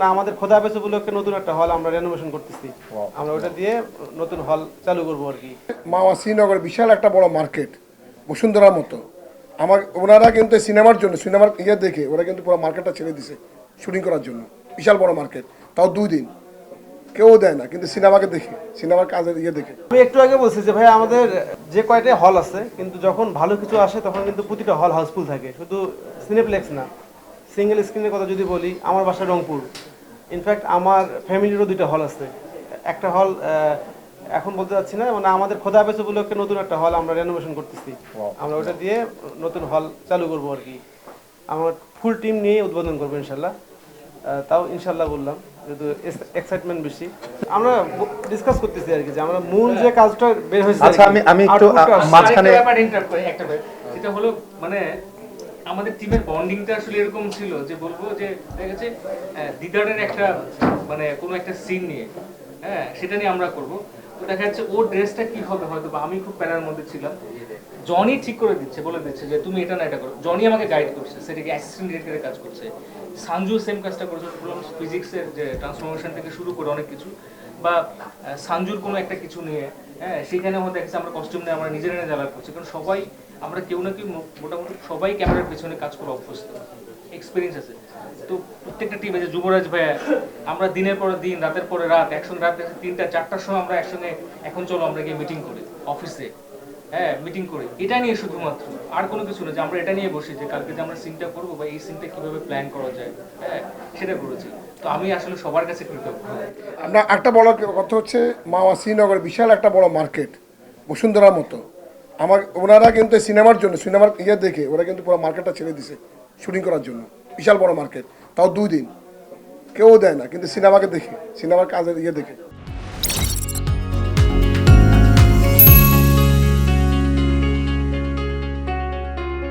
মানে আমাদের খোদা হাফেজ উপলক্ষে নতুন একটা হল আমরা রেনোভেশন করতেছি। আমরা ওটা দিয়ে নতুন হল চালু করবো আর কি। মাওয়া শ্রীনগর বিশাল একটা বড় মার্কেট, বসুন্ধরার মতো। ওনারা কিন্তু সিনেমার জন্য, সিনেমার দেখে ওরা কিন্তু পুরো মার্কেটটা ছেড়ে দিছে শুটিং করার জন্য। বিশাল বড় মার্কেট, তাও 2 দিন কেউ দেয় না, কিন্তু সিনেমাকে দেখে, সিনেমার কাজের দেখে। আমি একটু আগে বলছি যে ভাই আমাদের যে কয়টা হল আছে, কিন্তু যখন ভালো কিছু আসে তখন কিন্তু প্রতিটা হল হাউসফুল থাকে, শুধু সিনেপ্লেক্স না। সিঙ্গেল স্ক্রিনের কথা যদি বলি, আমার বাসা রংপুর। ইনফ্যাক্ট আমার ফ্যামিলিরও 2টা হল আছে। একটা হল এখন বলতে যাচ্ছি না, মানে আমাদের খোদা হাফেজ উপলক্ষে নতুন একটা হল আমরা রেনোভেশন করতেছি। আমরা ওটা দিয়ে নতুন হল চালু করবো আর কি। আমার ফুল টিম নিয়ে উদ্বোধন করবো ইনশাল্লাহ। তাও ইনশাল্লাহ বললাম, যেহেতু এক্সাইটমেন্ট বেশি। আমরা ডিসকাস করতেছি আর কি, যে আমরা মূল যে কাজটা বের হয়েছে। আচ্ছা, আমি একটু মাঝখানে ব্যাপার ইন্টারাপ্ট করি একটা ব্যাপার। সেটা হলো মানে আমাদের টিমের বন্ডিংটা আসলে এরকম ছিল যে বলবো যে দেখা গেছে দিদারের একটা মানে কোনো একটা সিন নিয়ে, হ্যাঁ সেটা নিয়ে আমরা করব। তো দেখা যাচ্ছে ওর ড্রেসটা কি হবে, হয়তো বা আমি খুব প্যারার মধ্যে ছিলাম, জনি ঠিক করে দিচ্ছে, বলে দিচ্ছে যে তুমি এটা না এটা করো। জনি আমাকে গাইড করছে, সেটাকে অ্যাসিস্ট্যান্ট ডিরেক্টরের কাজ করছে। সানজু সেম কাজটা করেছে, ফিজিক্সের যে ট্রান্সফরমেশন থেকে শুরু করে অনেক কিছু, বা সানজুর কোনো একটা কিছু নিয়ে, হ্যাঁ সেখানে হয়তো দেখছি আমরা কস্টিউম নিয়ে আমরা নিজেরা জ্বালা করছি, কারণ সবাই আমরা কেউ না কেউ মোটামুটি সবাই ক্যামেরার পেছনে কাজ করে অভ্যস্ত, এক্সপিরিয়েন্স আছে। তো প্রত্যেকটা টিমে যে যুবরাজ ভাইয়া, আমরা দিনের পরে দিন, রাতের পরে রাত একসঙ্গে, রাত 3টা 4টার সময় আমরা একসঙ্গে, এখন চলো আমরা গিয়ে মিটিং করি অফিসে, হ্যাঁ মিটিং করি এটা নিয়ে শুধুমাত্র, আর কোনো কিছু না, যে আমরা এটা নিয়ে বসি যে কালকে যে আমরা সিনটা করবো বা এই সিনটা কিভাবে প্ল্যান করা যায়, হ্যাঁ সেটা করেছি। তো আমি আসলে সবার কাছে কৃতজ্ঞ। আমরা একটা বড় কথা হচ্ছে, মাওয়া শ্রীনগর বিশাল একটা বড় মার্কেট, বসুন্ধরার মতো। ওনারা কিন্তু সিনেমার জন্য, সিনেমার দেখে ওরা কিন্তু পুরো মার্কেটটা ছেড়ে দিছে শুটিং করার জন্য। বিশাল বড় মার্কেট, তাও 2 দিন কেউ দেয় না, কিন্তু সিনেমাকে দেখে, সিনেমার কাজের দেখে।